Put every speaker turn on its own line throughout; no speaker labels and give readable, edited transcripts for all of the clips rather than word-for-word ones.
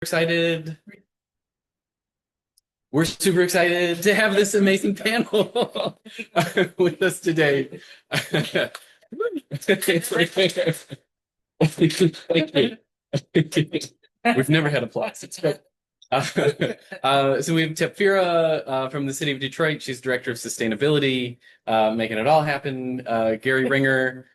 Excited. We're super excited to have this amazing panel with us today. We've never had applause. It's great. So we have Tepfirah from the city of Detroit. She's director of sustainability, making it all happen. Gary Ringer,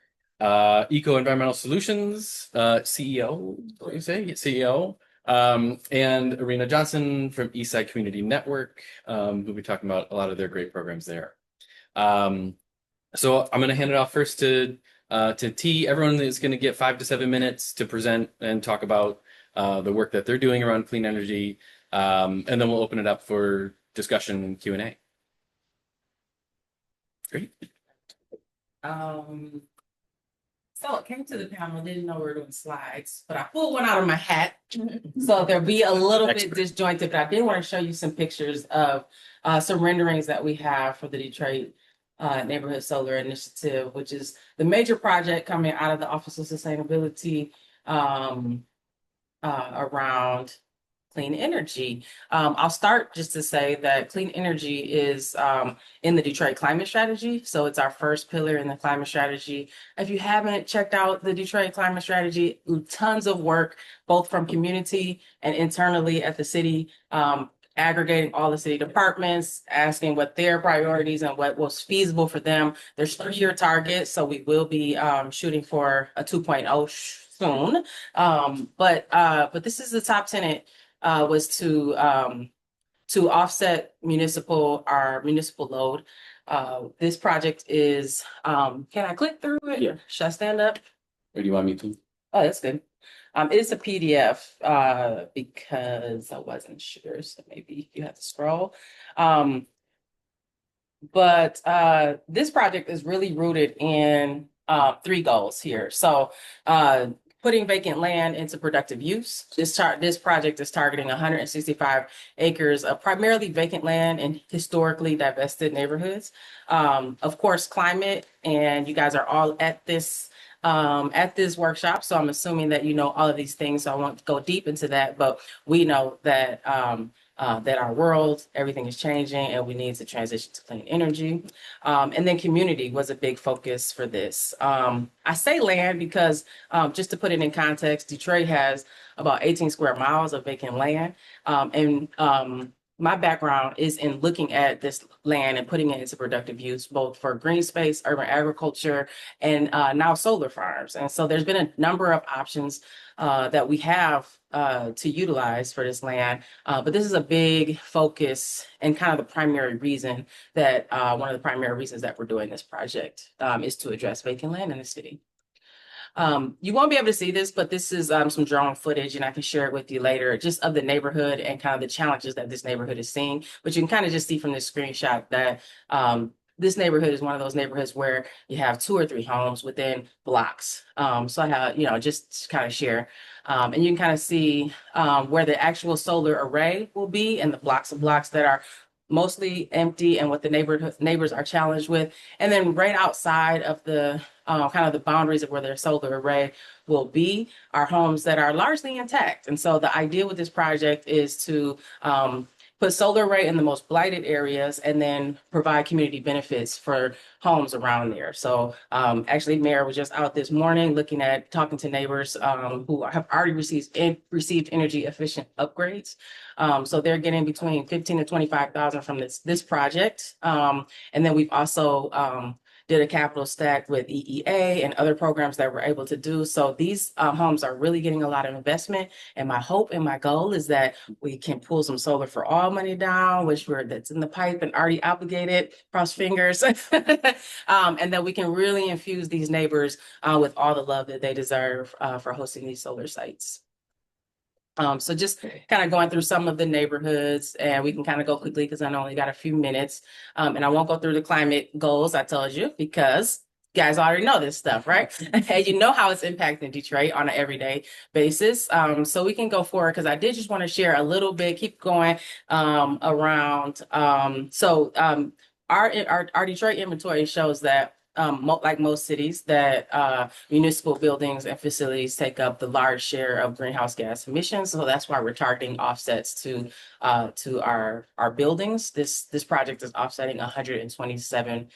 Eco Environmental Solutions, CEO. What do you say? CEO. And Arena Johnson from Eastside Community Network, who'll be talking about a lot of their great programs there. So I'm going to hand it off first to T. Everyone is going to get 5 to 7 minutes to present and talk about the work that they're doing around clean energy, and then we'll open it up for discussion and Q&A. Great.
So it came to the panel, didn't know we were doing slides, but I pulled one out of my hat. So there'll be a little bit disjointed, but I did want to show you some pictures of some renderings that we have for the Detroit Neighborhood Solar Initiative, which is the major project coming out of the Office of Sustainability around clean energy. I'll start just to say that clean energy is in the Detroit climate strategy. So it's our first pillar in the climate strategy. If you haven't checked out the Detroit climate strategy, tons of work, both from community and internally at the city, aggregating all the city departments, asking what their priorities and what was feasible for them. There's 3-year targets, so we will be shooting for a 2.0 soon. But this is the top tenet, was to offset our municipal load. This project is, can I click through it?
Yeah.
Should I stand up?
Or do you want me to?
Oh, that's good. It's a PDF because I wasn't sure, so maybe you have to scroll. But this project is really rooted in 3 goals here. So putting vacant land into productive use. This project is targeting 165 acres of primarily vacant land in historically divested neighborhoods. Of course, climate, and you guys are all at this workshop, so I'm assuming that you know all of these things, so I won't go deep into that, but we know that that our world, everything is changing and we need to transition to clean energy. And then community was a big focus for this. I say land because just to put it in context, Detroit has about 18 square miles of vacant land. My background is in looking at this land and putting it into productive use, both for green space, urban agriculture, and now solar farms. And so there's been a number of options that we have to utilize for this land. But this is a big focus and kind of the primary reason that one of the primary reasons that we're doing this project is to address vacant land in the city. You won't be able to see this, but this is some drone footage, and I can share it with you later, just of the neighborhood and kind of the challenges that this neighborhood is seeing. But you can kind of just see from this screenshot that this neighborhood is one of those neighborhoods where you have 2 or 3 homes within blocks. So I have, just to kind of share. And you can kind of see where the actual solar array will be and the blocks of blocks that are mostly empty and what the neighbors are challenged with. And then right outside of the kind of the boundaries of where their solar array will be are homes that are largely intact. And so the idea with this project is to put solar array in the most blighted areas and then provide community benefits for homes around there. So actually, Mayor was just out this morning talking to neighbors who have already received energy efficient upgrades. So they're getting between 15 to 25,000 from this project. And then we've also did a capital stack with EEA and other programs that we're able to do. So these homes are really getting a lot of investment. And my hope and my goal is that we can pull some solar for all money down, that's in the pipe and already obligated, cross fingers. And that we can really infuse these neighbors with all the love that they deserve for hosting these solar sites. So just kind of going through some of the neighborhoods, and we can kind of go quickly because I only got a few minutes. And I won't go through the climate goals, I told you, because you guys already know this stuff, right? And you know how it's impacting Detroit on an everyday basis. So we can go forward because I did just want to share a little bit, keep going around. Our Detroit inventory shows that like most cities, that municipal buildings and facilities take up the large share of greenhouse gas emissions. So that's why we're targeting offsets to our buildings. This project is offsetting 127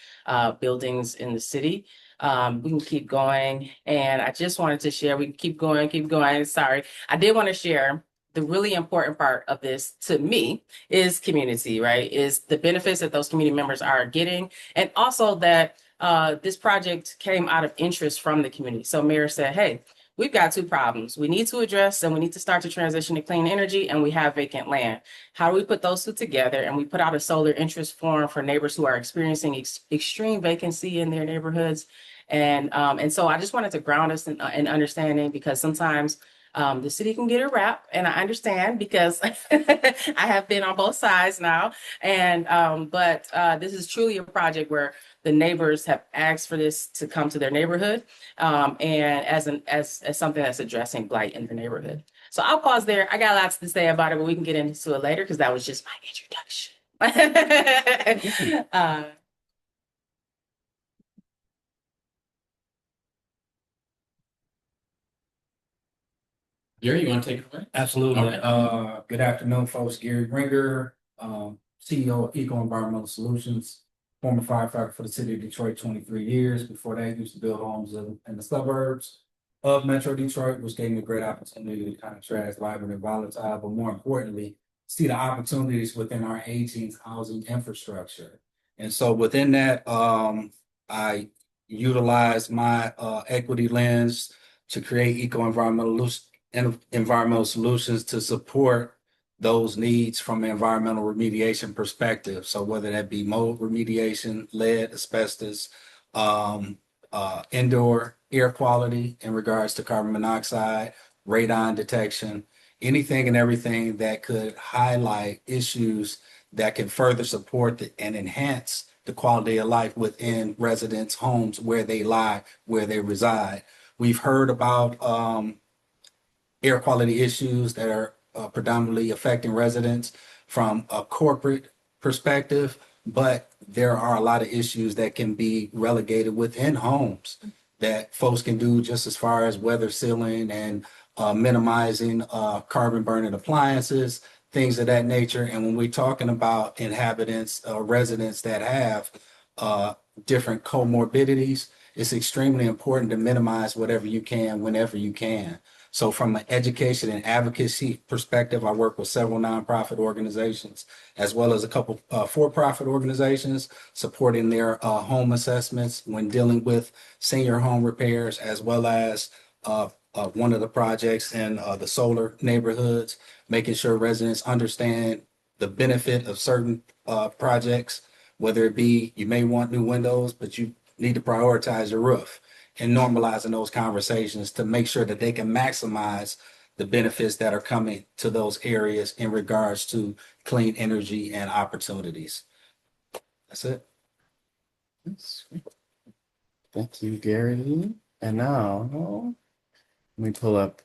buildings in the city. We can keep going, and I just wanted to share. We can keep going, keep going. Sorry, I did want to share the really important part of this to me is community, right? Is the benefits that those community members are getting, and also that this project came out of interest from the community. So Mayor said, hey, we've got two problems we need to address, and we need to start to transition to clean energy, and we have vacant land. How do we put those two together? And we put out a solar interest forum for neighbors who are experiencing extreme vacancy in their neighborhoods. And so I just wanted to ground us in understanding, because sometimes the city can get a rap, and I understand because I have been on both sides now. But this is truly a project where the neighbors have asked for this to come to their neighborhood, and as something that's addressing blight in the neighborhood. So I'll pause there. I got lots to say about it, but we can get into it later because that was just my introduction.
Gary, you want to take it away?
Absolutely.
Okay.
Good afternoon, folks. Gary Ringer, CEO of Eco Environmental Solutions, former firefighter for the city of Detroit, 23 years. Before that, I used to build homes in the suburbs of Metro Detroit, which gave me a great opportunity to kind of trash vibrant and volatile, but more importantly, see the opportunities within our aging housing infrastructure. And so within that, I utilize my equity lens to create environmental solutions to support those needs from an environmental remediation perspective. So whether that be mold remediation, lead, asbestos, indoor air quality in regards to carbon monoxide, radon detection, anything and everything that could highlight issues that can further support and enhance the quality of life within residents' homes where they lie, where they reside. We've heard about air quality issues that are predominantly affecting residents from a corporate perspective, but there are a lot of issues that can be relegated within homes that folks can do just as far as weather sealing and minimizing carbon burning appliances, things of that nature. And when we're talking about inhabitants, residents that have different comorbidities, it's extremely important to minimize whatever you can, whenever you can. So from an education and advocacy perspective, I work with several nonprofit organizations, as well as a couple for-profit organizations supporting their home assessments when dealing with senior home repairs, as well as one of the projects in the solar neighborhoods, making sure residents understand the benefit of certain projects, whether it be you may want new windows, but you need to prioritize your roof, and normalizing those conversations to make sure that they can maximize the benefits that are coming to those areas in regards to clean energy and opportunities. That's it.
Thank you, Gary. And now let me pull up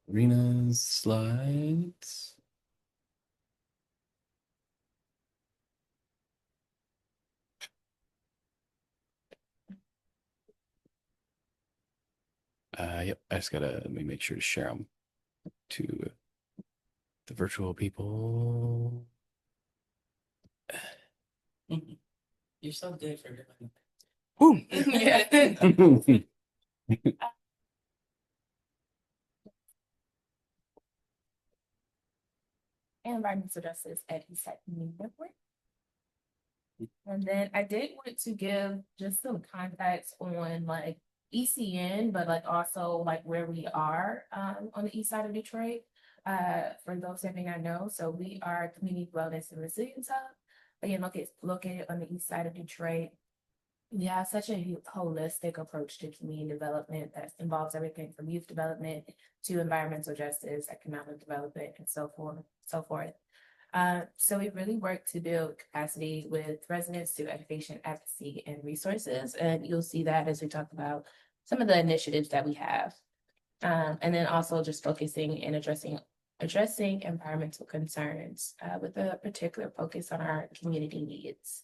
Rena's slides. Yep, I just gotta let me make sure to share them to the virtual people.
You're so good for your
Woo!
Yeah.
Environmental justice at Eastside Community Network. And then I did want to give just some context on like ECN, but like also like where we are on the east side of Detroit. For those that may not know, so we are a community wellness and resilience hub. Again, located on the east side of Detroit. We have such a holistic approach to community development that involves everything from youth development to environmental justice, economic development, and so forth, so forth. So we really work to build capacity with residents through education, advocacy, and resources. And you'll see that as we talk about some of the initiatives that we have. And then also just focusing and addressing environmental concerns with a particular focus on our community needs.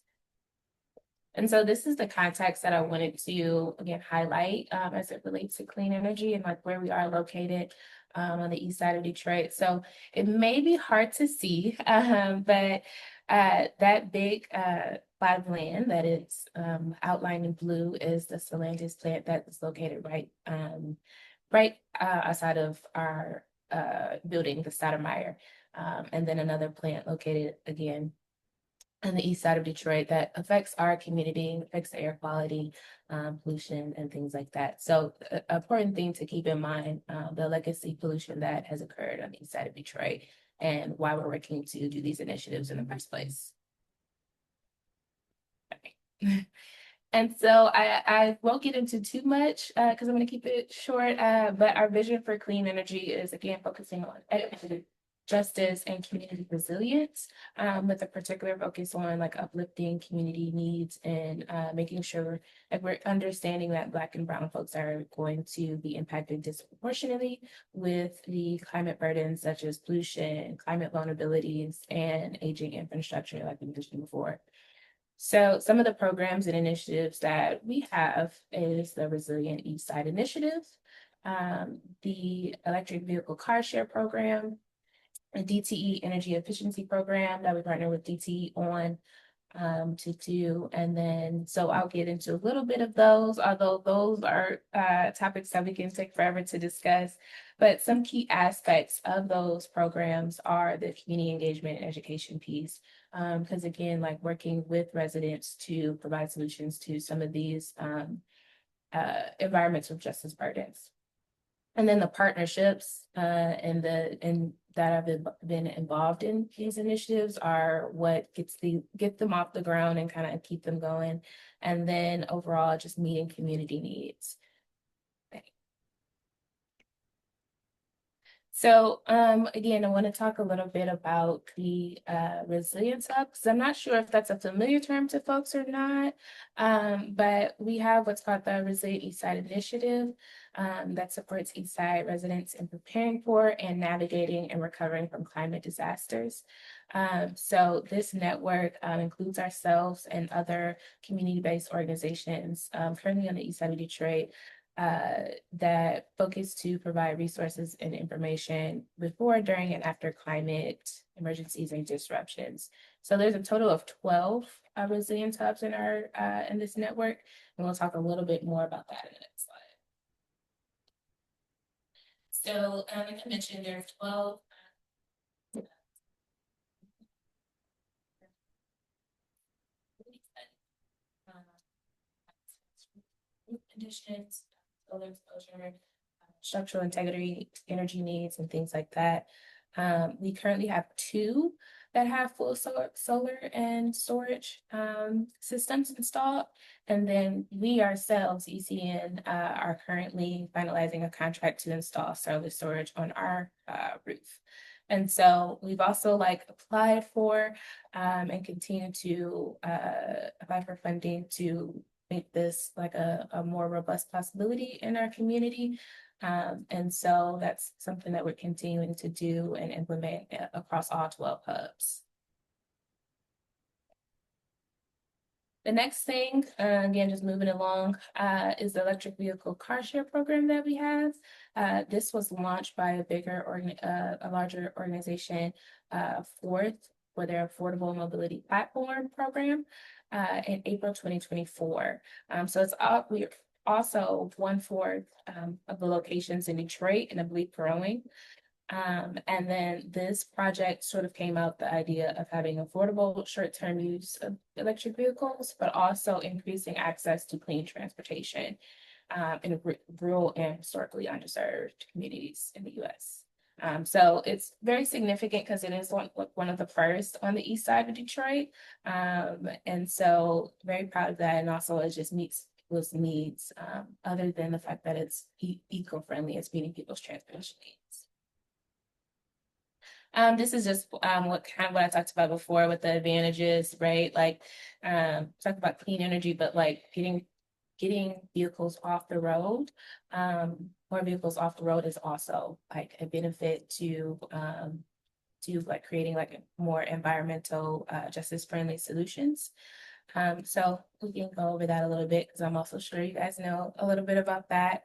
And so this is the context that I wanted to, again, highlight as it relates to clean energy and like where we are located on the east side of Detroit. So it may be hard to see, but that big plot of land that is outlined in blue is the Stellantis plant that is located right outside of our building, the Stoudemire, and then another plant located again on the east side of Detroit that affects our community, affects the air quality, pollution, and things like that. So, an important thing to keep in mind, the legacy pollution that has occurred on the east side of Detroit and why we're working to do these initiatives in the first place. Okay. And so I won't get into too much because I'm going to keep it short. But our vision for clean energy is, again, focusing on equity, justice, and community resilience, with a particular focus on like uplifting community needs and making sure that we're understanding that Black and Brown folks are going to be impacted disproportionately with the climate burdens such as pollution, climate vulnerabilities, and aging infrastructure, like we mentioned before. So some of the programs and initiatives that we have is the Resilient East Side Initiative, the Electric Vehicle Car Share Program, a DTE Energy Efficiency Program that we partner with DTE on to do. And then, so I'll get into a little bit of those, although those are topics that we can take forever to discuss. But some key aspects of those programs are the community engagement and education piece. Because again, like working with residents to provide solutions to some of these environmental justice burdens. And then the partnerships and that have been involved in these initiatives are what get them off the ground and kind of keep them going. And then overall, just meeting community needs. So again, I want to talk a little bit about the Resilience Hub, because I'm not sure if that's a familiar term to folks or not, but we have what's called the Resilient East Side Initiative that supports East Side residents in preparing for and navigating and recovering from climate disasters. So this network includes ourselves and other community-based organizations currently on the east side of Detroit that focus to provide resources and information before, during, and after climate emergencies and disruptions. So there's a total of 12 resilience hubs in our in this network, and we'll talk a little bit more about that in the next slide. So like I mentioned, there's 12 conditions, solar exposure, structural integrity, energy needs, and things like that. We currently have 2 that have full solar and storage systems installed. And then we ourselves, ECN, are currently finalizing a contract to install solar storage on our roof. And so we've also applied for and continue to apply for funding to make this a more robust possibility in our community. And so that's something that we're continuing to do and implement across all 12 hubs. The next thing, again, just moving along, is the electric vehicle car share program that we have. This was launched by a larger organization, for their affordable mobility platform program in April 2024. So we're also 1/4 of the locations in Detroit, and I believe growing. And then this project sort of came out the idea of having affordable short-term use of electric vehicles, but also increasing access to clean transportation in rural and historically underserved communities in the U.S. So it's very significant because it is one of the first on the east side of Detroit. And so very proud of that. And also it just meets people's needs, other than the fact that it's eco-friendly, it's meeting people's transportation needs. This is just what I talked about before with the advantages, right? Talk about clean energy, but getting vehicles off the road, more vehicles off the road is also a benefit to creating more environmental justice friendly solutions. So we can go over that a little bit because I'm also sure you guys know a little bit about that.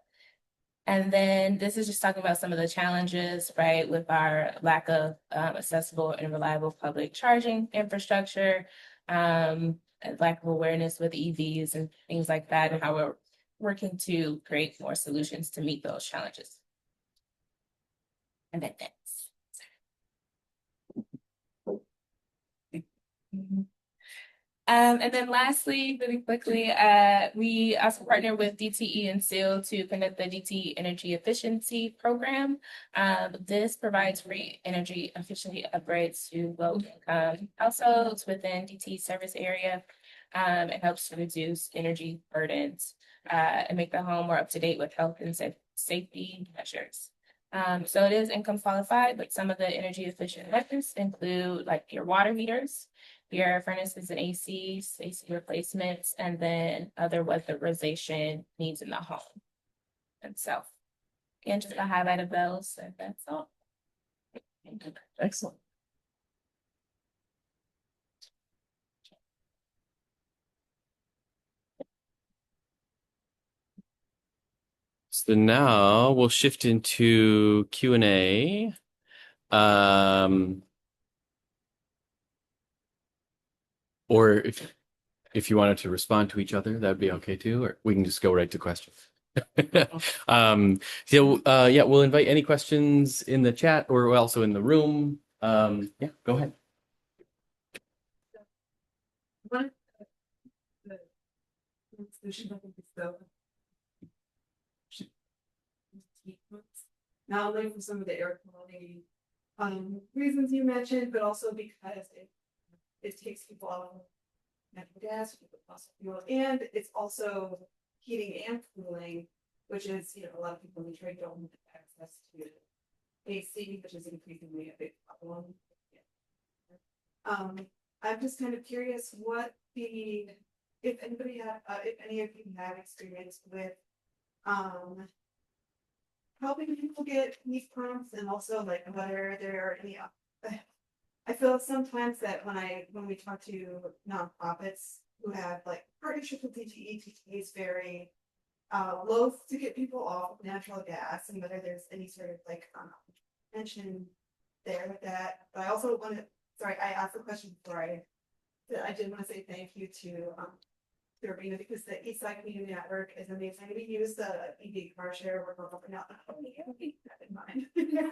And then this is just talking about some of the challenges, right, with our lack of accessible and reliable public charging infrastructure, and lack of awareness with EVs and things like that, and how we're working to create more solutions to meet those challenges. And then thanks. And then lastly, really quickly, we also partner with DTE and SEAL to conduct the DTE Energy Efficiency Program. This provides free energy efficiency upgrades to low-income households within DTE service area. It helps to reduce energy burdens and make the home more up-to-date with health and safety measures. So it is income qualified, but some of the energy efficient methods include like your water heaters, your furnaces and AC replacements, and then other weatherization needs in the home. And so, again, just a highlight of those, and that's all.
Excellent. So now we'll shift into Q&A. Or if you wanted to respond to each other, that'd be okay too, or we can just go right to questions. Yeah, we'll invite any questions in the chat or also in the room. Yeah, go ahead.
One of the solution I think is the heat pumps. Not only for some of the air quality reasons you mentioned, but also because it takes people off of natural gas, fossil fuel, and it's also heating and cooling, which is, you know, a lot of people in Detroit don't have access to AC, which is increasingly a big problem. I'm just kind of curious if any of you have experience with helping people get heat pumps, and also like whether there are any. I feel sometimes that when we talk to nonprofits who have like partnership with DTE, DTE is very loath to get people off of natural gas, and whether there's any sort of like mention there with that. But I also I asked the question before I did want to say thank you to Arena, because the Eastside Community Network is amazing. We use the EV car share. We're going out. Keep that in mind.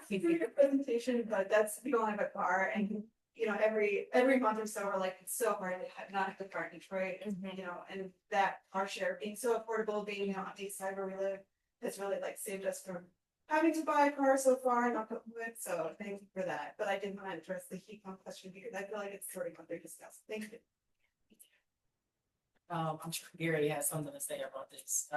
For your presentation, but we don't have a car, and you know, every month or so, we're like, it's so hard to not have a car in Detroit. You know, and that car share being so affordable, being on the east side where we live, has really like saved us from having to buy a car so far, knock on wood. So thank you for that. But I did want to address the heat pump question because I feel like it's sort of under-discussed. Thank you.
I'm sure Gary has something to say about this.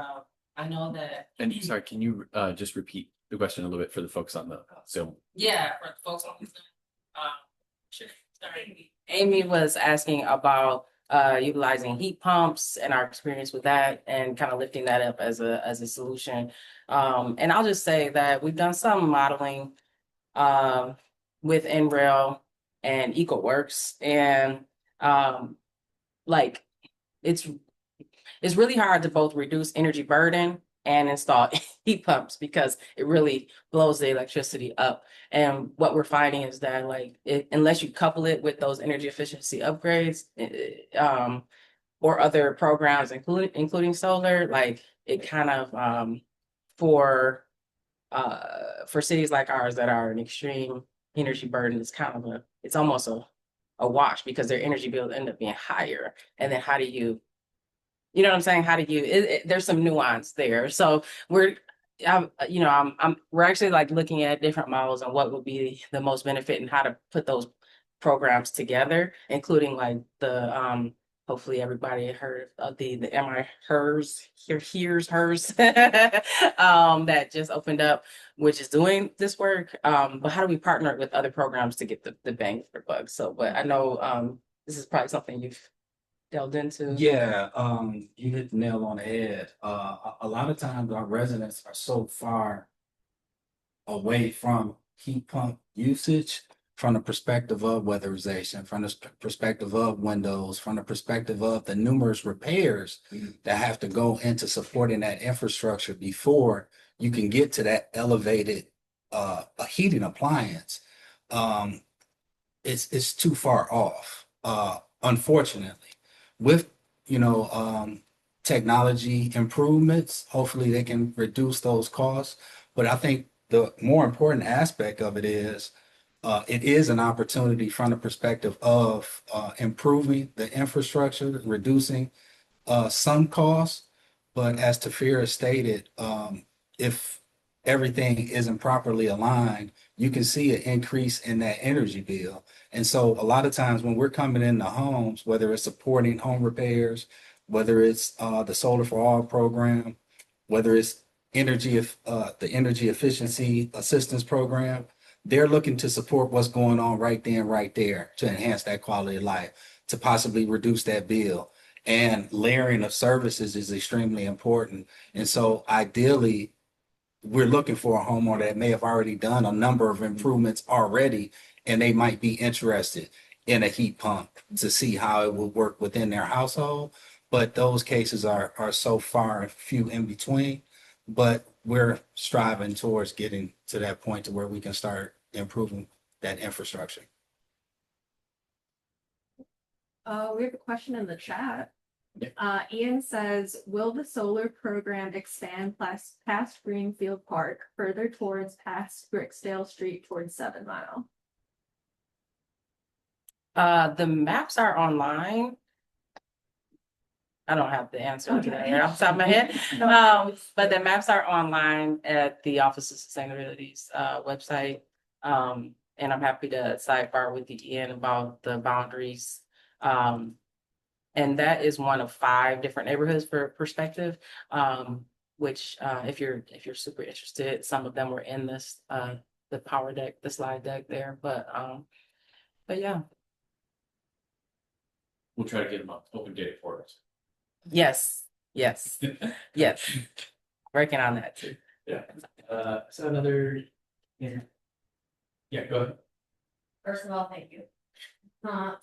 I know that.
And sorry, can you just repeat the question a little bit for the folks on the Zoom?
Yeah, for the folks on the Zoom. Sure. Sorry. Amy was asking about utilizing heat pumps and our experience with that, and kind of lifting that up as a solution. And I'll just say that we've done some modeling with NREL and EcoWorks, and like it's really hard to both reduce energy burden and install heat pumps because it really blows the electricity up. And what we're finding is that unless you couple it with those energy efficiency upgrades, or other programs, including solar, like it kind of for cities like ours that are an extreme energy burden, it's almost a wash, because their energy bill end up being higher. And then how do you know what I'm saying? How do you, there's some nuance there. So we're actually like looking at different models and what would be the most benefit and how to put those programs together, including like the, hopefully everybody heard of the MI HERS, here's HERS, that just opened up, which is doing this work. But how do we partner with other programs to get the bang for buck? So, but I know this is probably something you've delved into.
Yeah, you hit the nail on the head. A lot of times our residents are so far away from heat pump usage. from the perspective of weatherization, from the perspective of windows, from the perspective of the numerous repairs that have to go into supporting that infrastructure before you can get to that elevated a heating appliance, it's too far off. Unfortunately, with technology improvements, hopefully they can reduce those costs. But I think the more important aspect of it is an opportunity from the perspective of improving the infrastructure, reducing some costs. But as Tefira stated, if everything isn't properly aligned, you can see an increase in that energy bill. And so a lot of times when we're coming into homes, whether it's supporting home repairs, whether it's the Solar for All program, whether it's the energy efficiency assistance program, they're looking to support what's going on right then, right there to enhance that quality of life, to possibly reduce that bill. And layering of services is extremely important. And so ideally, we're looking for a homeowner that may have already done a number of improvements already, and they might be interested in a heat pump to see how it will work within their household. But those cases are so far and few in between. But we're striving towards getting to that point to where we can start improving that infrastructure.
We have a question in the chat.
Yeah.
Ian says, will the solar program expand past Greenfield Park further towards past Bricksdale Street towards 7 Mile?
The maps are online. I don't have the answer to that off the top of my head. But the maps are online at the Office of Sustainability's website. And I'm happy to sidebar with Ian about the boundaries. And that is one of 5 different neighborhoods for perspective. Which if you're super interested, some of them were in this the power deck, the slide deck there. But yeah.
We'll try to get them up, open data for us.
Yes. Yes. Working on that too.
Yeah. So another. Yeah. Yeah. Go ahead.
First of all, thank you.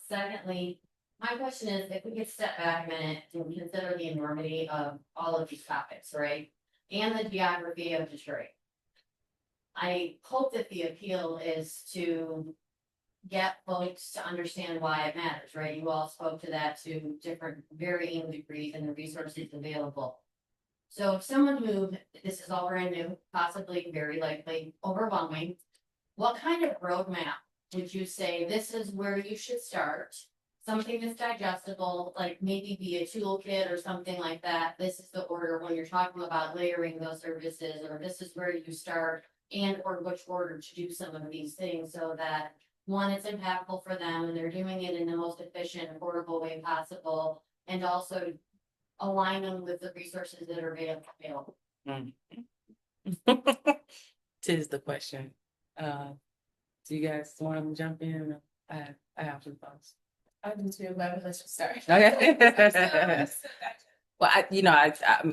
Secondly, my question is, if we could step back a minute and consider the enormity of all of these topics, right? And the geography of Detroit. I hope that the appeal is to get folks to understand why it matters, right? You all spoke to that to different varying degrees and the resources available. So if someone who, this is all brand new, possibly very likely overwhelming, what kind of roadmap would you say this is where you should start? Something that's digestible, like maybe be a toolkit or something like that. This is the order when you're talking about layering those services, or this is where you start and or which order to do some of these things so that one, it's impactful for them and they're doing it in the most efficient, affordable way possible, and also align them with the resources that are available.
Tis the question. Do you guys want to jump in? I have some thoughts.
I do too, but let's just start.
Okay. Well, I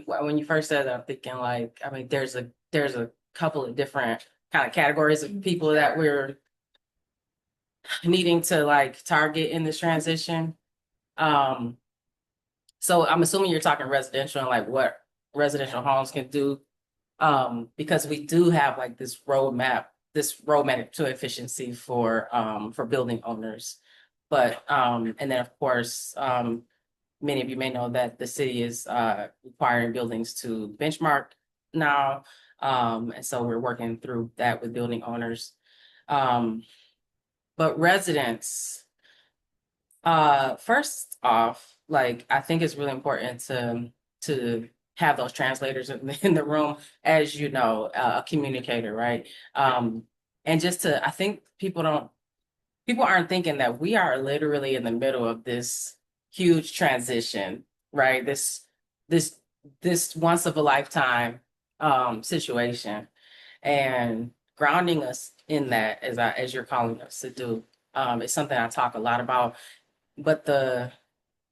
when you first said that, I'm thinking like, I mean, there's a couple of different kind of categories of people that we're needing to like target in this transition. So I'm assuming you're talking residential and like what residential homes can do. Because we do have like this roadmap to efficiency for building owners. But and then of course, many of you may know that the city is requiring buildings to benchmark now. And so we're working through that with building owners. But residents, first off, like I think it's really important to have those translators in the room, as you know, a communicator, right? And just I think people aren't thinking that we are literally in the middle of this huge transition, right? This once of a lifetime situation, and grounding us in that, as you're calling us to do, is something I talk a lot about. But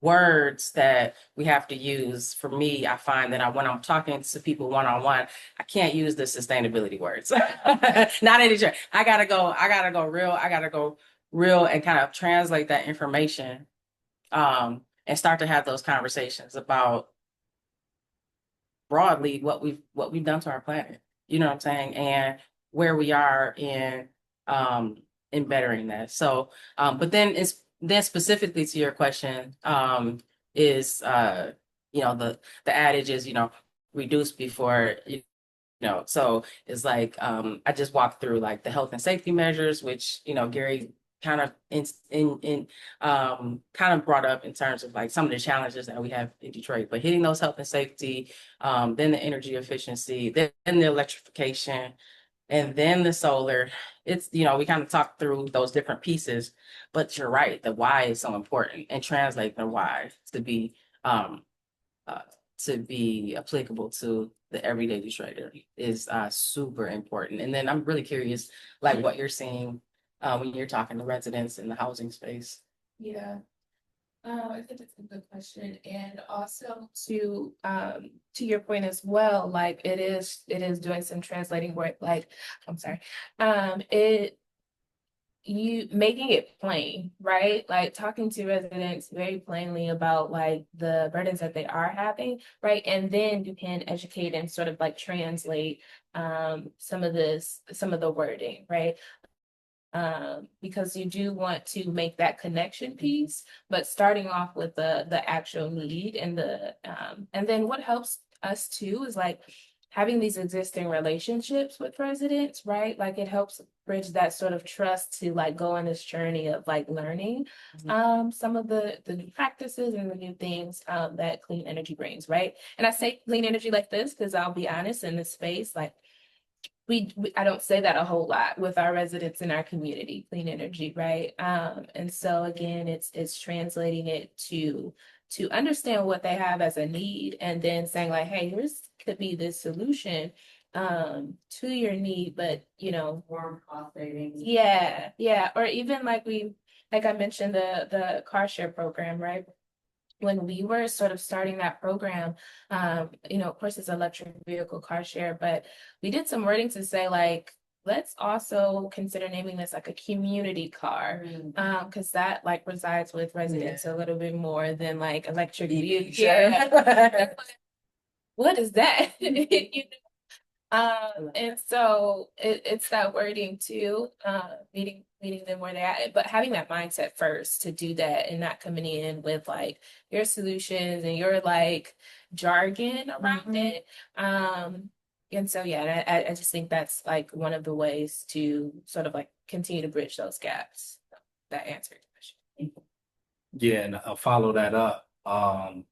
words that we have to use. For me, I find that when I'm talking to people one-on-one, I can't use the sustainability words. Not any sure. I gotta go real and kind of translate that information, and start to have those conversations about broadly what we've done to our planet. You know what I'm saying? And where we are in bettering that. So, but then specifically to your question, is the adage is, reduce before so it's like, I just walked through like the health and safety measures, which, Gary kind of kind of brought up in terms of like some of the challenges that we have in Detroit, but hitting those health and safety, then the energy efficiency, then the electrification, and then the solar. It's, we kind of talked through those different pieces, but you're right, the why is so important, and translate the why um uh, to be applicable to the everyday Detroiter is super important. And then I'm really curious, like what you're seeing when you're talking to residents in the housing space.
Yeah. I think it's a good question. And also to your point as well, like it is doing some translating work, like I'm sorry. It you making it plain, right? Like talking to residents very plainly about like the burdens that they are having, right? And then you can educate and sort of like translate some of the wording, right? Because you do want to make that connection piece, but starting off with the actual need and then what helps us too is like having these existing relationships with residents, right? Like it helps bridge that sort of trust to like go on this journey of like learning some of the new practices and the new things that clean energy brings, right? And I say clean energy like this because I'll be honest, in this space, like I don't say that a whole lot with our residents in our community, clean energy, right? And so again, it's translating it to understand what they have as a need, and then saying like, hey, here's could be this solution to your need, but
Warm cost savings.
yeah, or even like I mentioned the car share program, right? When we were sort of starting that program, of course it's electric vehicle car share, but we did some wording to say like, let's also consider naming this like a community car, because that like resides with residents a little bit more than like electric vehicle. Yeah. What is that? And so it's that wording too, meeting them where they're at, but having that mindset first to do that and not coming in with like your solutions and your like jargon around it. And so, yeah, and I just think that's like one of the ways to sort of like continue to bridge those gaps. That answered your question.
Yeah, and I'll follow that up. I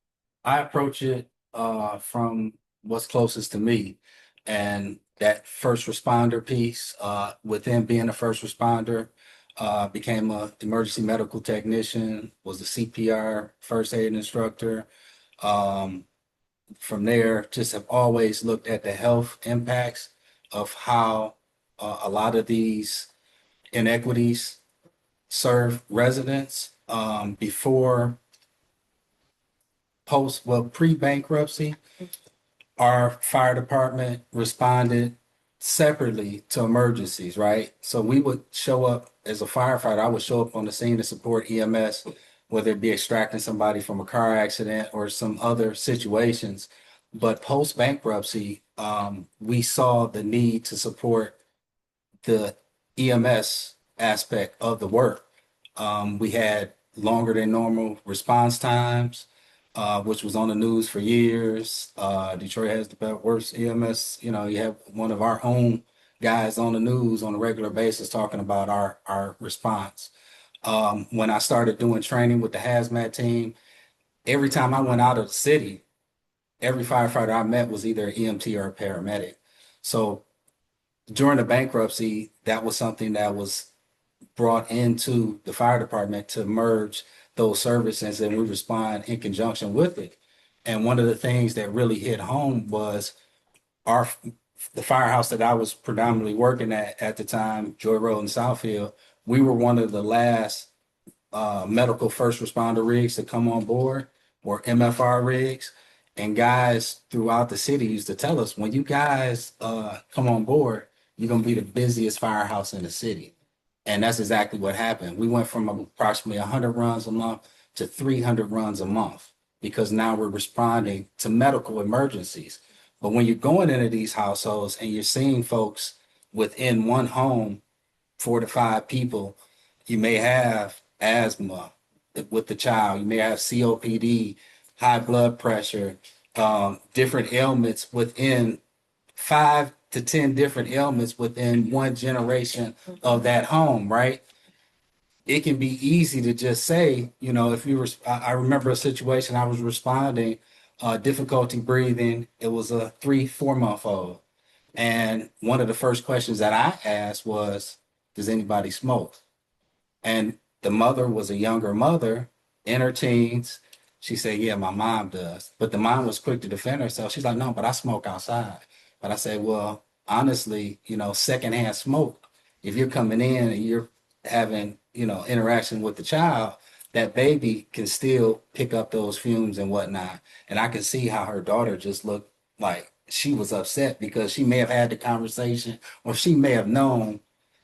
approach it from what's closest to me, and that first responder piece. Within being a first responder, became a emergency medical technician, was a CPR first aid instructor. Um, from there, just have always looked at the health impacts of how a lot of these inequities serve residents before, post, well, pre-bankruptcy. Our fire department responded separately to emergencies, right? So we would show up as a firefighter. I would show up on the scene to support EMS, whether it be extracting somebody from a car accident or some other situations. But post bankruptcy, we saw the need to support the EMS aspect of the work. We had longer than normal response times, which was on the news for years. Detroit has the worst EMS. You have one of our own guys on the news on a regular basis talking about our response. When I started doing training with the hazmat team, every time I went out of the city, every firefighter I met was either an EMT or a paramedic. So during the bankruptcy, that was something that was brought into the fire department to merge those services, and we respond in conjunction with it. And one of the things that really hit home was our the firehouse that I was predominantly working at the time, Joy Road in Southfield. We were one of the last medical first responder rigs to come on board, or MFR rigs. And guys throughout the city used to tell us, when you guys come on board, you're gonna be the busiest firehouse in the city. And that's exactly what happened. We went from approximately 100 runs a month to 300 runs a month because now we're responding to medical emergencies. But when you're going into these households and you're seeing folks within one home, 4 to 5 people, you may have asthma with the child, you may have COPD, high blood pressure, different ailments within 5 to 10 different ailments within one generation of that home, right? It can be easy to just say, if you were, I remember a situation I was responding, difficulty breathing. It was a 3, 4 month old. And one of the first questions that I asked was, does anybody smoke? And the mother was a younger mother in her teens. She said, yeah, my mom does. But the mom was quick to defend herself. She's like, no, but I smoke outside. But I said, well, honestly, secondhand smoke, if you're coming in and you're having, interaction with the child, that baby can still pick up those fumes and whatnot. And I can see how her daughter just looked like she was upset because she may have had the conversation, or she may have known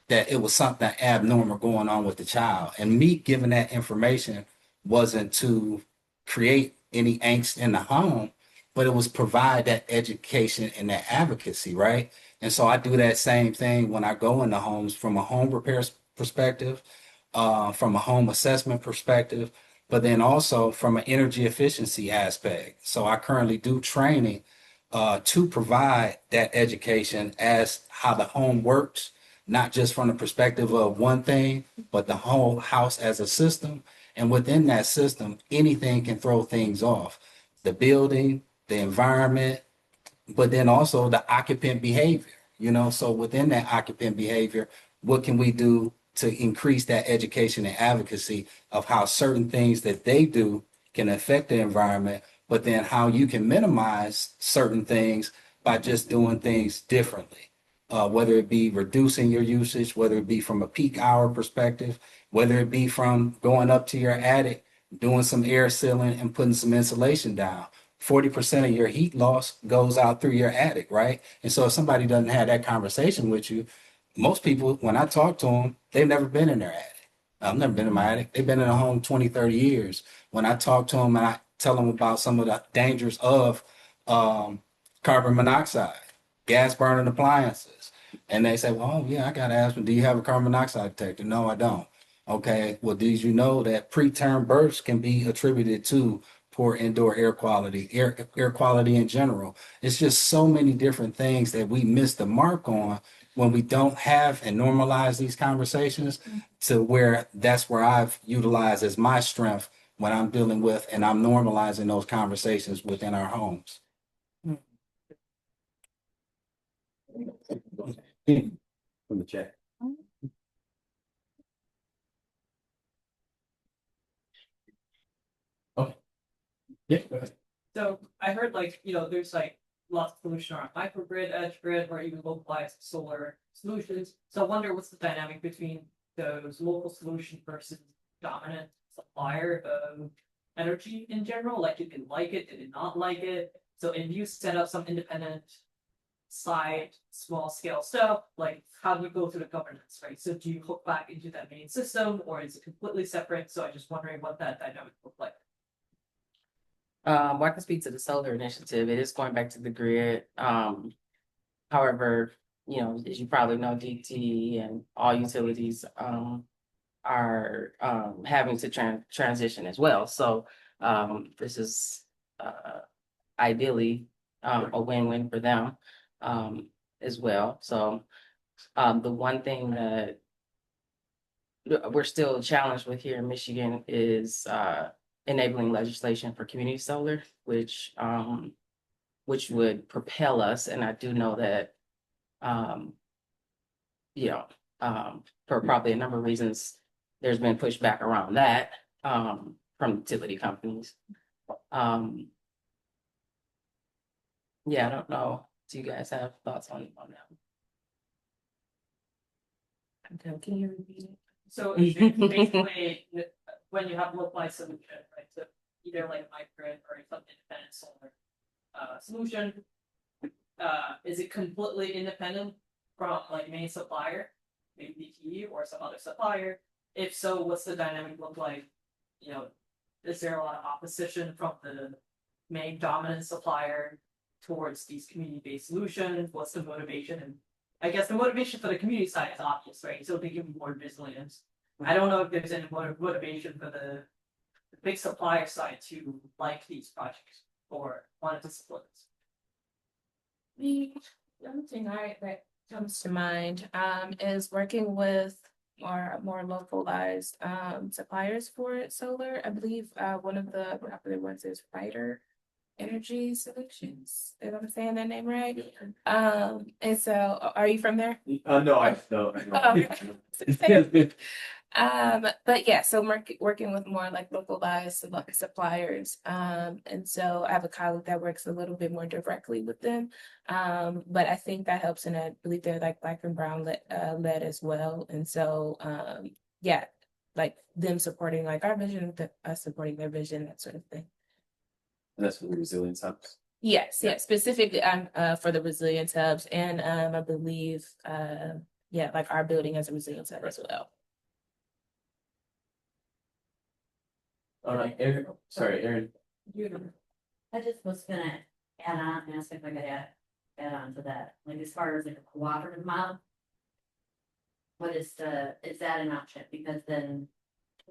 that it was something abnormal going on with the child. And me giving that information wasn't to create any angst in the home, but it was provide that education and that advocacy, right? And so I do that same thing when I go into homes from a home repair perspective, from a home assessment perspective, but then also from an energy efficiency aspect. So I currently do training to provide that education as how the home works, not just from the perspective of one thing, but the whole house as a system. And within that system, anything can throw things off. The building, the environment, but then also the occupant behavior, so within that occupant behavior, what can we do to increase that education and advocacy of how certain things that they do can affect the environment, but then how you can minimize certain things by just doing things differently, whether it be reducing your usage, whether it be from a peak hour perspective, whether it be from going up to your attic, doing some air sealing and putting some insulation down. 40% of your heat loss goes out through your attic, right? And so if somebody doesn't have that conversation with you, most people, when I talk to them, they've never been in their attic. I've never been in my attic. They've been in a home 20, 30 years. When I talk to them and I tell them about some of the dangers of carbon monoxide, gas burning appliances, and they say, well, oh, yeah, I got to ask them, do you have a carbon monoxide detector? No, I don't. Okay, well, did you know that preterm births can be attributed to poor indoor air quality, air quality in general? It's just so many different things that we miss the mark on when we don't have and normalize these conversations, to where that's where I've utilized as my strength when I'm dealing with and I'm normalizing those conversations within our homes. From the chat. Okay. Yeah, go ahead.
So I heard there's lots of solution around microgrid, edge grid, or even localized solar solutions. So I wonder what's the dynamic between those local solution versus dominant supplier of energy in general. Like, you can like it, did it not like it. So if you set up some independent side, small scale stuff, like how do we go through the governance, right? So do you hook back into that main system, or is it completely separate? So I'm just wondering what that dynamic looked like.
Well, I can speak to the solar initiative. It is going back to the grid. However, as you probably know, DT and all utilities are having to transition as well. So this is ideally a win-win for them as well. So the one thing that we're still challenged with here in Michigan is enabling legislation for community solar, which would propel us. And I do know that, for probably a number of reasons, there's been pushback around that from utility companies. Yeah, I don't know. Do you guys have thoughts on that?
Okay, can you repeat it?
So basically, when you have localized solution, right? So either like a microgrid or some independent solar solution, is it completely independent from like main supplier, maybe DTE or some other supplier? If so, what's the dynamic look like? You know, is there a lot of opposition from the main dominant supplier towards these community-based solutions? What's the motivation? And I guess the motivation for the community side is obvious, right? So they give you more resilience. I don't know if there's any motivation for the big supplier side to like these projects or wanted to support this.
The other thing that comes to mind is working with more localized suppliers for solar. I believe one of the popular ones is Fighter Energy Solutions. If I'm saying that name right. And so are you from there?
No, I no.
Oh, but yeah, so working with more like localized suppliers. And so I have a colleague that works a little bit more directly with them. But I think that helps, and I believe they're like Black and Brown led as well. And so yeah, like them supporting like our vision, us supporting their vision, that sort of thing.
That's what the resilience hubs.
Yes, yeah, specifically for the resilience hubs, and I believe yeah, like our building as a resilience hub as well.
All right, Aaron. Sorry, Aaron.
I just was gonna add on, ask if I could add on to that, like as far as like a cooperative model. What is that an option? Because then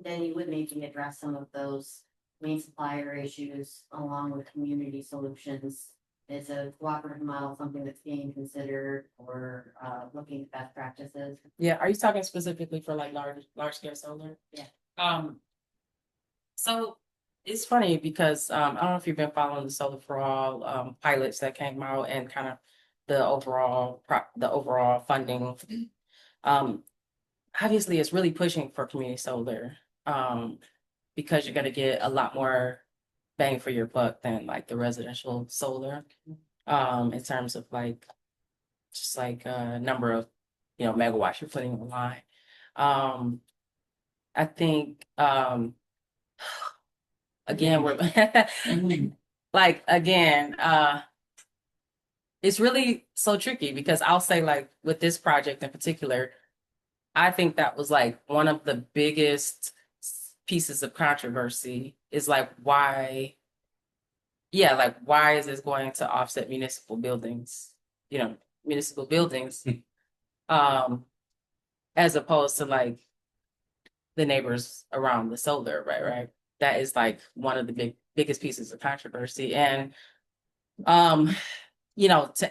you would maybe address some of those main supplier issues along with community solutions. Is a cooperative model something that's being considered or looking at best practices?
Yeah, are you talking specifically for like large scale solar?
Yeah.
So it's funny because I don't know if you've been following the Solar for All pilots that came out and kind of the overall funding. Obviously, it's really pushing for community solar because you're going to get a lot more bang for your buck than like the residential solar in terms of like just like number of megawatts you're putting online. I think again we're like again it's really so tricky because I'll say like with this project in particular, I think that was like one of the biggest pieces of controversy is like why is this going to offset municipal buildings as opposed to like the neighbors around the solar, right? That is like one of the biggest pieces of controversy. And to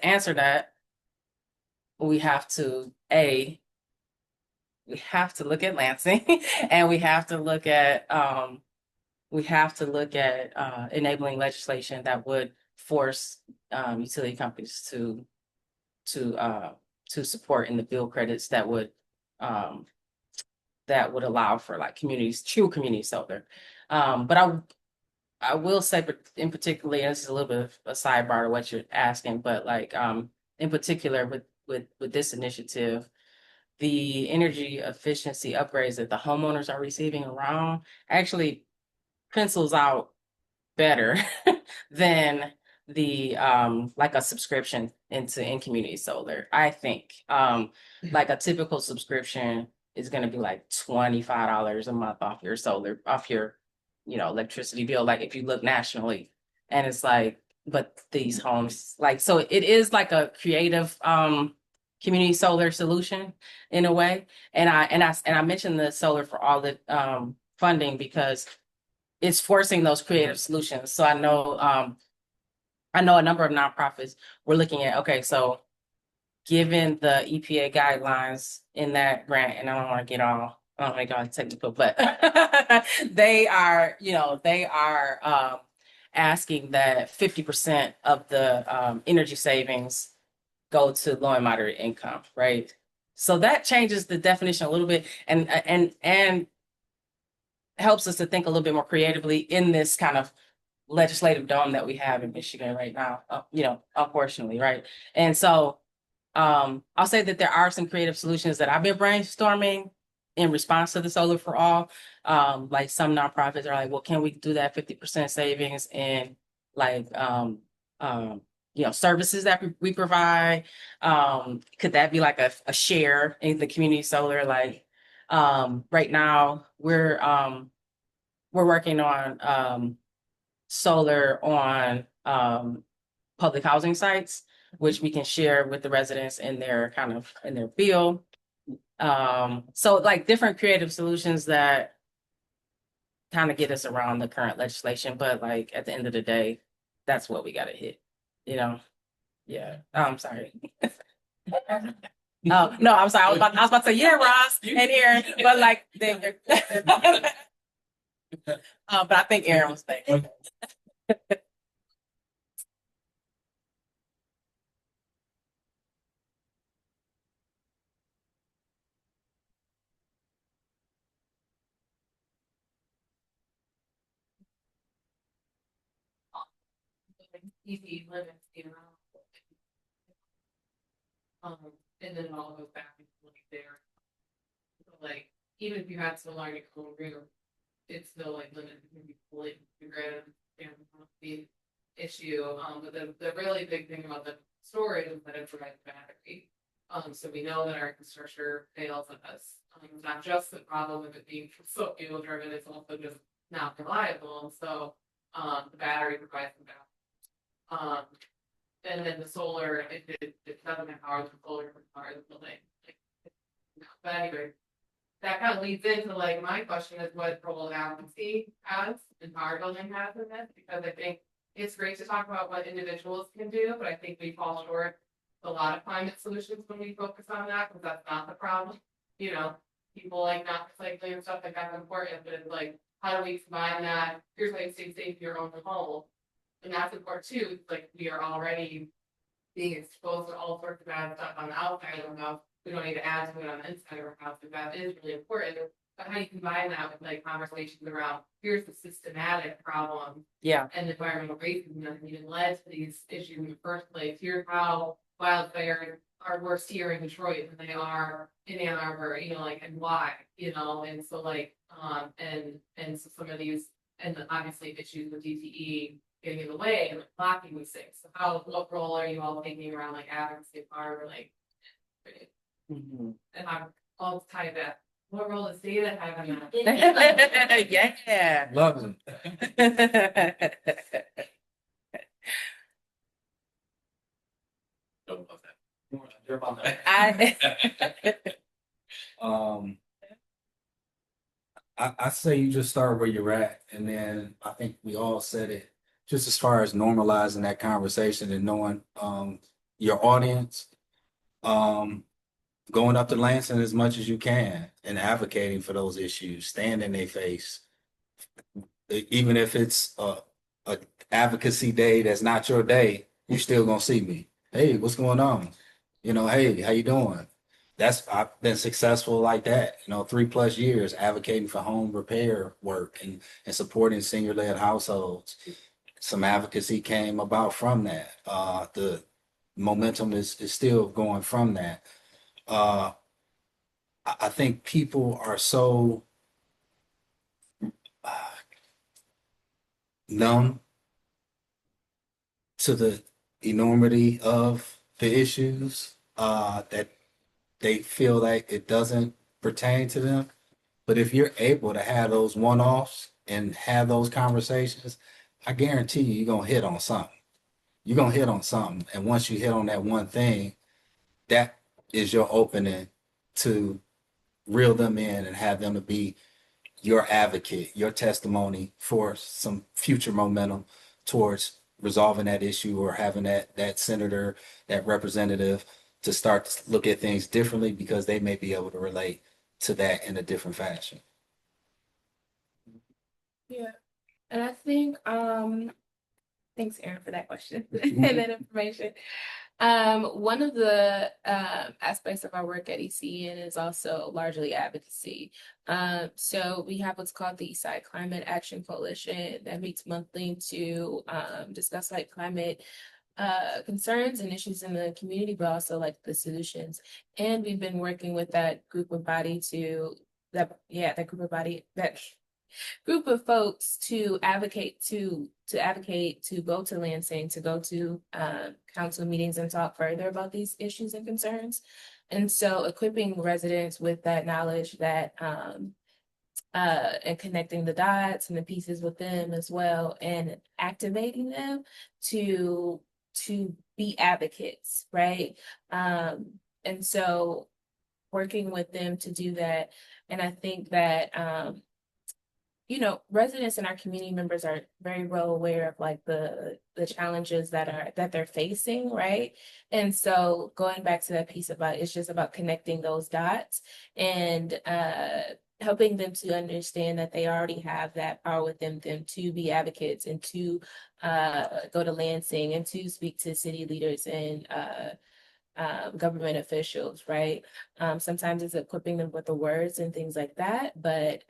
answer that, we have to look at Lansing and we have to look at enabling legislation that would force utility companies to support in the bill credits that would allow for like true community solar. But I will say in particular, and this is a little bit of a sidebar to what you're asking, but like in particular with this initiative, the energy efficiency upgrades that the homeowners are receiving around actually pencils out better than the like a subscription in community solar. I think like a typical subscription is going to be like $25 a month off your electricity bill, like if you look nationally. And it's like, but these homes, like, so it is like a creative community solar solution in a way. And I mentioned the Solar for All the funding because it's forcing those creative solutions. So I know a number of nonprofits were looking at, okay, so given the EPA guidelines in that grant, and I don't want to get all technical, but they are asking that 50% of the energy savings go to low and moderate income, right? So that changes the definition a little bit and helps us to think a little bit more creatively in this kind of legislative dome that we have in Michigan right now, unfortunately, right? And so I'll say that there are some creative solutions that I've been brainstorming in response to the Solar for All. Like some nonprofits are like, well, can we do that 50% savings in like services that we provide? Could that be like a share in the community solar? Like right now we're working on solar on public housing sites, which we can share with the residents in their bill. So like different creative solutions that kind of get us around the current legislation, but like at the end of the day, that's what we gotta hit, you know? Yeah. Oh, I'm sorry. Oh, no, I'm sorry. I was about to say, yeah, Ross, and Aaron, but like they but I think Aaron was thinking.
Easy limits, and then it all goes back into like there. So, like, even if you had solar in your own room, it's still like limited to fully the grid and the issue. But the really big thing about the storage is that it provides battery. So we know that our infrastructure fails at this. It's not just the problem of it being so fuel driven, it's also just not reliable. And so the battery provides the balance. And then the solar, if it doesn't have power, the solar can power the building. But anyway, that kind of leads into like my question is what role advocacy has and power building has in this, because I think it's great to talk about what individuals can do, but I think we fall short a lot of climate solutions when we focus on that, because that's not the problem. People like not recycling and stuff like that's important, but it's like, how do we combine that? Here's how you stay safe in your own home. And that's important too. Like we are already being exposed to all sorts of bad stuff on the outside of the house. We don't need to add to it on the inside of our house, and that is really important. But how do you combine that with like conversations around here's the systematic problem and environmental racism that even led to these issues in the first place. Here's how wildfires are worse here in Detroit than they are in Ann Arbor, and why, and so like and so some of these and obviously issues with DTE getting in the way and like, blocking these things. So what role are you all taking around like advocacy or like and I'll tie that. What role does data have in that?
Yeah.
Love it.
Don't love that.
I say you just start where you're at, and then I think we all said it. Just as far as normalizing that conversation and knowing your audience, going up to Lansing as much as you can and advocating for those issues, stand in their face, even if it's a advocacy day that's not your day, you're still gonna see me. Hey, what's going on? Hey, how you doing? I've been successful like that, 3+ years advocating for home repair work and supporting senior-led households. Some advocacy came about from that. The momentum is still going from that. I think people are so numb to the enormity of the issues that they feel like it doesn't pertain to them. But if you're able to have those one-offs and have those conversations, I guarantee you're going to hit on something. You're going to hit on something. And once you hit on that one thing, that is your opening to reel them in and have them to be your advocate, your testimony for some future momentum towards resolving that issue or having that senator, that representative to start to look at things differently because they may be able to relate to that in a different fashion.
Yeah. And I think, thanks, Aaron, for that question and that information. One of the aspects of our work at ECN is also largely advocacy. So we have what's called the Eastside Climate Action Coalition that meets monthly to discuss like climate concerns and issues in the community, but also like the solutions. And we've been working with that group of body to that group of folks to advocate to go to Lansing, to go to council meetings and talk further about these issues and concerns. And so equipping residents with that knowledge that and connecting the dots and the pieces with them as well, and activating them to be advocates, right? And so working with them to do that. And I think that residents and our community members are very well aware of like the challenges that they're facing, right? And so going back to that piece about, it's just about connecting those dots and helping them to understand that they already have that power within them to be advocates and to go to Lansing and to speak to city leaders and government officials, right? Sometimes it's equipping them with the words and things like that. But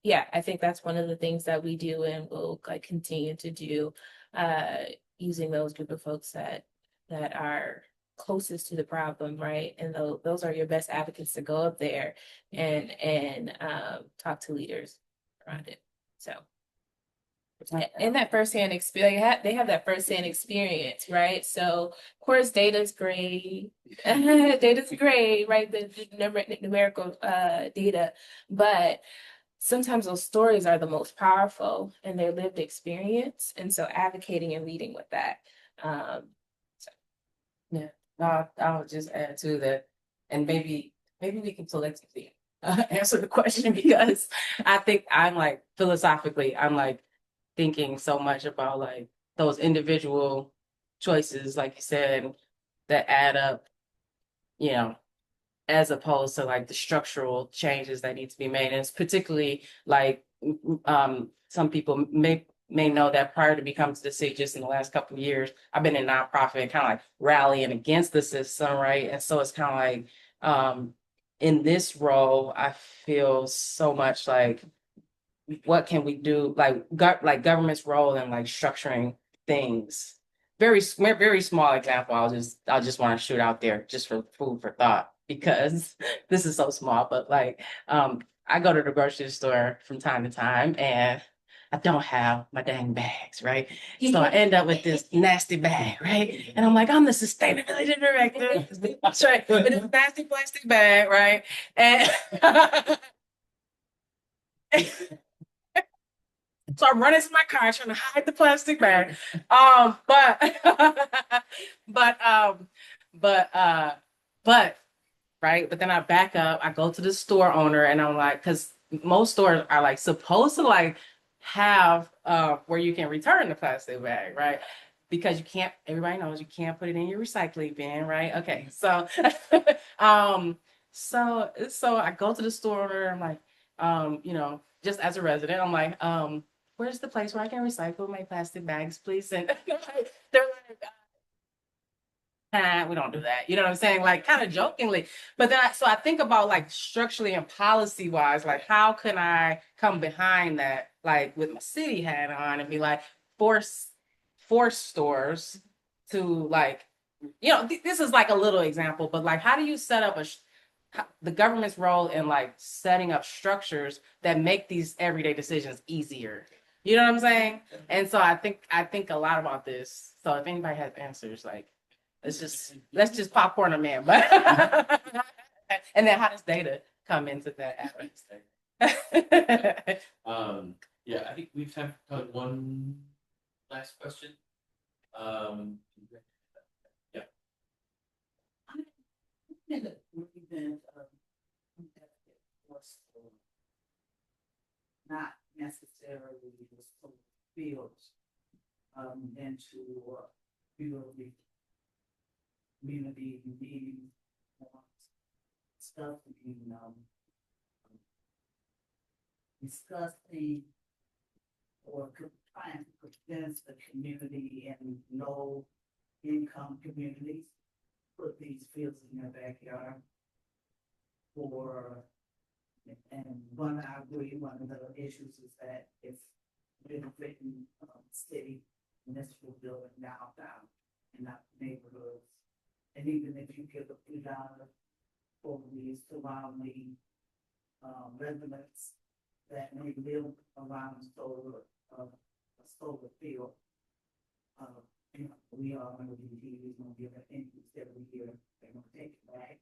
yeah, I think that's one of the things that we do and will like continue to do, using those group of folks that are closest to the problem, right? And those are your best advocates to go up there and talk to leaders around it. So. And that firsthand experience, they have that firsthand experience, right? So, of course, data's great. Data's great, right? The numerical data, but sometimes those stories are the most powerful and their lived experience. And so, advocating and leading with that.
Yeah, I'll just add to that, and maybe we can collectively answer the question because I think I'm like philosophically, I'm like thinking so much about like those individual choices, like you said, that add up, as opposed to like the structural changes that need to be made. And it's particularly like some people may know that prior to becoming to the city, just in the last couple of years, I've been in nonprofit and kind of like rallying against the system, right? And so it's kind of like in this role, I feel so much like, what can we do? Like government's role in like structuring things. Very small example. I'll just want to shoot out there just for food for thought because this is so small. But like, I go to the grocery store from time to time and I don't have my dang bags, right? So I end up with this nasty bag, right? And I'm like, I'm the sustainability director. That's right, with this nasty plastic bag, right? And so I'm running to my car trying to hide the plastic bag. But right. But then I back up, I go to the store owner and I'm like, because most stores are like supposed to like have where you can return the plastic bag, right? Because you can't, everybody knows you can't put it in your recycling bin, right? Okay. So so I go to the store owner, I'm like, just as a resident, I'm like, where's the place where I can recycle my plastic bags, please? And they're like, we don't do that. You know what I'm saying? Like kind of jokingly. But then I think about like structurally and policy wise, like how can I come behind that, like with my city hat on and be like, force stores to like, this is like a little example, but like, how do you set up the government's role in like setting up structures that make these everyday decisions easier? You know what I'm saying? And so I think a lot about this. So if anybody has answers, like let's just popcorn them in. But and then how does data come into that aspect?
Yeah, I think we've time for one last question. Yeah.
Not necessarily the fields into build the community meeting stuff discussing or trying to convince the community and low income communities put these fields in their backyard and I agree, one of the issues is that it's benefiting city municipal building downtown and not neighborhoods. And even if you give $2 for these surrounding residents that may live around a solar field. You know, we are gonna be, gonna give an increase every year, they're gonna take it back.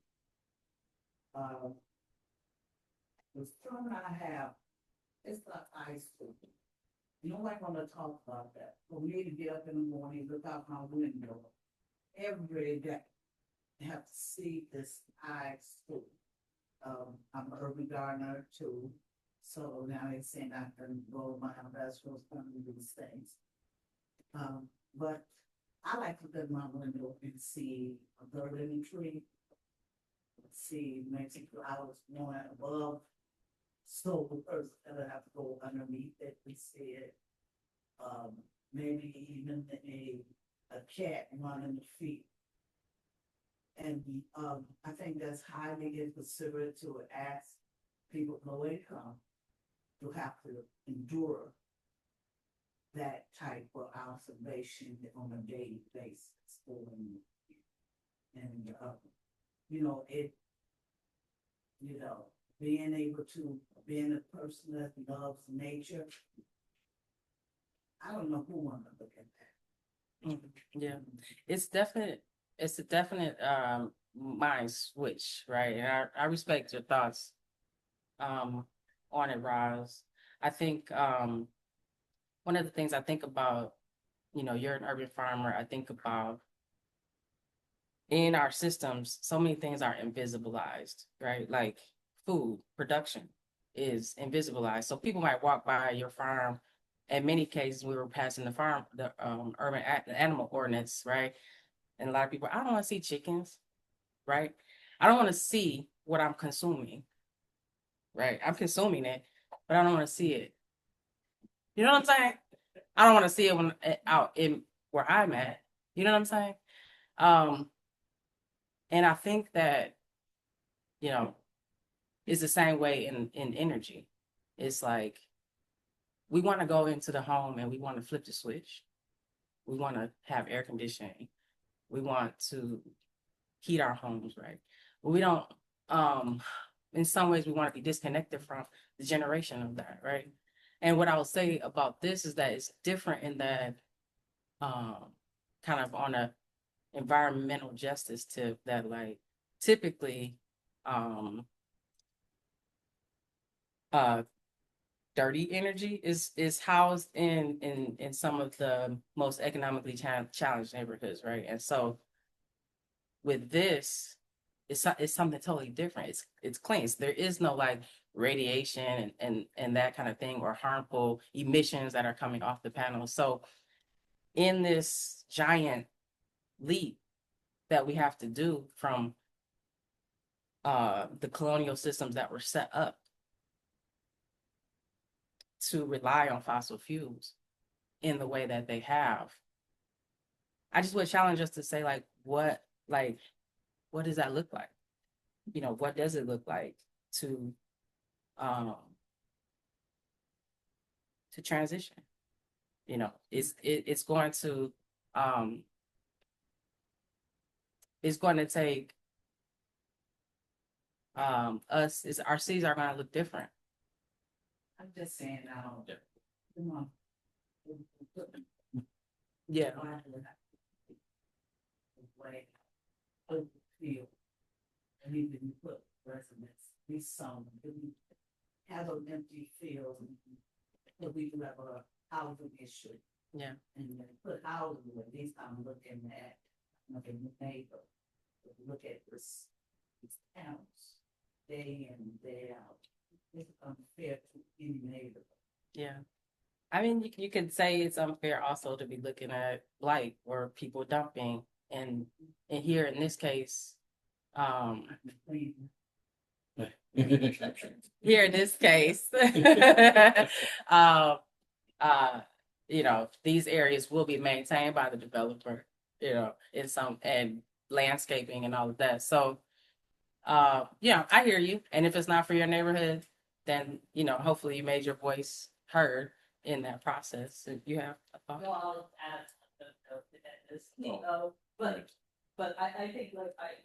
The son I have, it's not high school. Nobody wanna talk about that. For me to get up in the morning, look out my window every day, have to see this high school. I'm an urban gardener too, so now they're saying I can grow my vegetables, do these things. But I like to look at my window and see a bird in the tree, see maybe flowers growing above. So the person that I have to go underneath it and see it. Maybe even a cat running the feet. And I think that's highly inconsiderate to ask people with low income to have to endure that type of observation on a daily basis. And you know, being able to, being a person that loves nature, I don't know who wanna look at that.
Yeah, it's a definite mind switch, right? And I respect your thoughts on it, Roz. I think one of the things I think about, you're an urban farmer, I think about in our systems, so many things are invisibilized, right? Like food production is invisibilized. So people might walk by your farm. In many cases, we were passing the urban animal ordinance, right? And a lot of people, I don't want to see chickens, right? I don't want to see what I'm consuming, right? I'm consuming it, but I don't want to see it. You know what I'm saying? I don't want to see it when out in where I'm at. You know what I'm saying? And I think that, it's the same way in energy. It's like we want to go into the home and we want to flip the switch. We want to have air conditioning. We want to heat our homes, right? But we don't, in some ways, we want to be disconnected from the generation of that, right? And what I will say about this is that it's different in that, kind of on a environmental justice tip that, like, typically, dirty energy is housed in some of the most economically challenged neighborhoods, right? And so with this, it's something totally different. It's clean. There is no like radiation and that kind of thing or harmful emissions that are coming off the panels. So in this giant leap that we have to do from the colonial systems that were set up to rely on fossil fuels in the way that they have, I just would challenge us to say, what does that look like? What does it look like to transition? It's going to take our cities are going to look different.
I'm just saying now, come on.
Yeah.
Way, feel, and even put residents, we some, we have those empty fields, but we do have a housing issue.
Yeah.
And then put housing, at least I'm looking at, the neighbor, look at these towns, day in, day out. It's unfair to any neighbor.
Yeah. I mean, you could say it's unfair also to be looking at blight or people dumping. And here in this case, here in this case, these areas will be maintained by the developer, in some and landscaping and all of that. So, I hear you. And if it's not for your neighborhood, then, hopefully you made your voice heard in that process. If you have a thought.
Well, I'll add this, but I think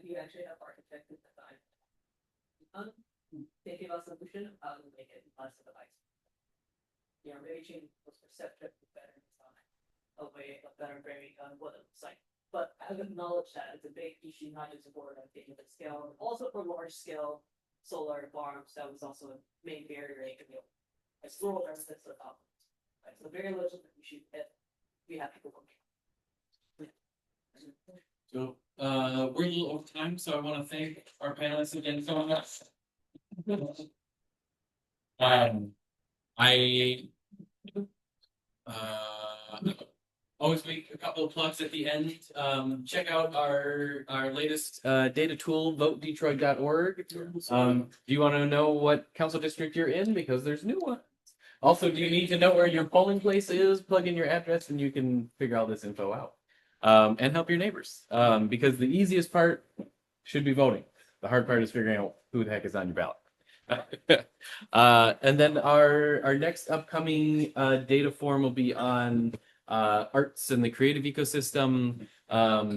you actually have architected design. thinking about solution, how to make it less of a nice. You know, maybe change what's perceptive to better design, a way, a better framing on what it looks like. But I acknowledge that it's a big issue, not just for a big scale, also for large scale solar farms. That was also a main barrier they could be. It's rural residents are up. Right, so very legitimate issue if we have people working.
So, we're a little over time, so I want to thank our panelists again so much. I always make a couple of plugs at the end. Check out our latest data tool, votedetroit.org. Do you want to know what council district you're in? Because there's new ones. Also, do you need to know where your polling place is? Plug in your address and you can figure all this info out. And help your neighbors. Because the easiest part should be voting. The hard part is figuring out who the heck is on your ballot. And then our next upcoming data forum will be on arts and the creative ecosystem.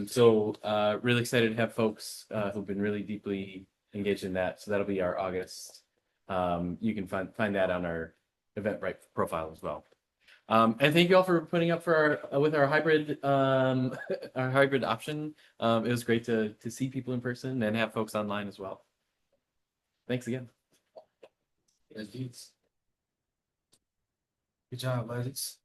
So really excited to have folks who've been really deeply engaged in that. So that'll be our August. You can find that on our Eventbrite profile as well. And thank you all for putting up for our with our hybrid option. It was great to see people in person and have folks online as well. Thanks again.
Good job, ladies.